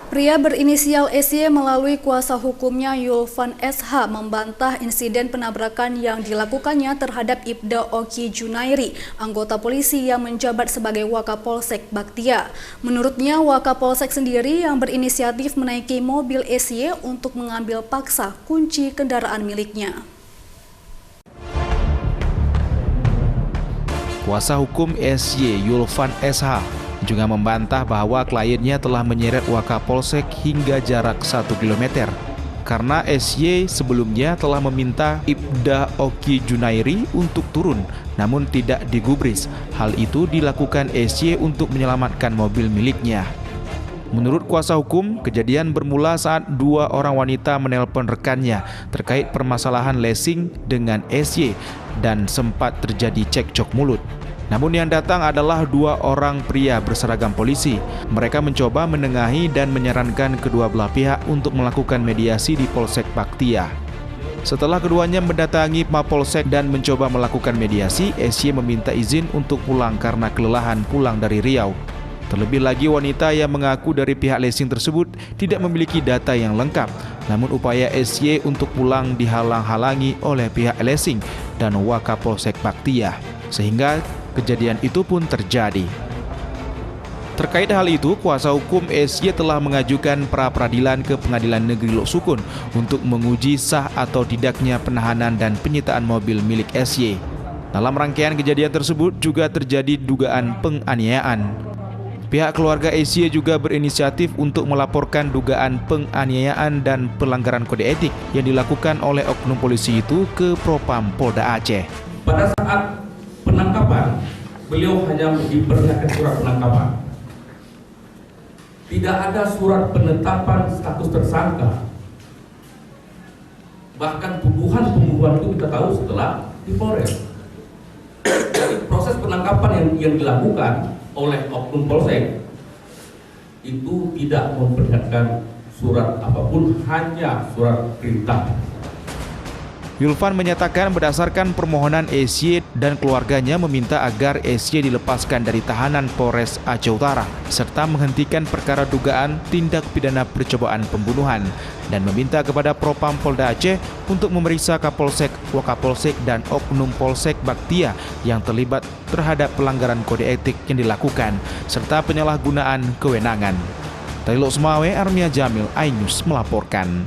Pria berinisial SY melalui kuasa hukumnya Yulvan SH membantah insiden penabrakan yang dilakukannya terhadap Ibda Oki Junairi, anggota polisi yang menjabat sebagai Wakapolsek Baktia. Menurutnya, Wakapolsek sendiri yang berinisiatif menaiki mobil SY untuk mengambil paksa kunci kendaraan miliknya. Kuasa hukum SY Yulvan SH juga membantah bahwa kliennya telah menyeret Wakapolsek hingga jarak 1 km karena SY sebelumnya telah meminta Ibda Oki Junairi untuk turun namun tidak digubris. Hal itu dilakukan SY untuk menyelamatkan mobil miliknya. Menurut kuasa hukum, kejadian bermula saat dua orang wanita menelpon rekannya terkait permasalahan leasing dengan SY dan sempat terjadi cekcok mulut. Namun yang datang adalah dua orang pria berseragam polisi. Mereka mencoba menengahi dan menyarankan kedua belah pihak untuk melakukan mediasi di Polsek Baktia. Setelah keduanya mendatangi Mapolsek dan mencoba melakukan mediasi, SY meminta izin untuk pulang karena kelelahan pulang dari Riau. Terlebih lagi wanita yang mengaku dari pihak leasing tersebut tidak memiliki data yang lengkap. Namun upaya SY untuk pulang dihalang-halangi oleh pihak leasing dan Wakapolsek Baktia, sehingga kejadian itu pun terjadi. Terkait hal itu, kuasa hukum SY telah mengajukan pra-peradilan ke Pengadilan Negeri Lok Sukun untuk menguji sah atau tidaknya penahanan dan penyitaan mobil milik SY. Dalam rangkaian kejadian tersebut juga terjadi dugaan penganiayaan. Pihak keluarga SY juga berinisiatif untuk melaporkan dugaan penganiayaan dan pelanggaran kode etik yang dilakukan oleh oknum polisi itu ke Propam Polda Aceh. Pada saat penangkapan, beliau hanya diperlihatkan surat penangkapan. Tidak ada surat penetapan status tersangka. Bahkan pembunuhan itu kita tahu setelah di Polres. Jadi proses penangkapan yang dilakukan oleh oknum polsek itu tidak memperlihatkan surat apapun, hanya surat perintah. Yulvan menyatakan berdasarkan permohonan SY dan keluarganya meminta agar SY dilepaskan dari tahanan Polres Aceh Utara serta menghentikan perkara dugaan tindak pidana percobaan pembunuhan dan meminta kepada Propam Polda Aceh untuk memeriksa Kapolsek, Wakapolsek dan oknum Polsek Baktia yang terlibat terhadap pelanggaran kode etik yang dilakukan serta penyalahgunaan kewenangan. Dari Lok Sumawe, Armia Jamil, iNews melaporkan.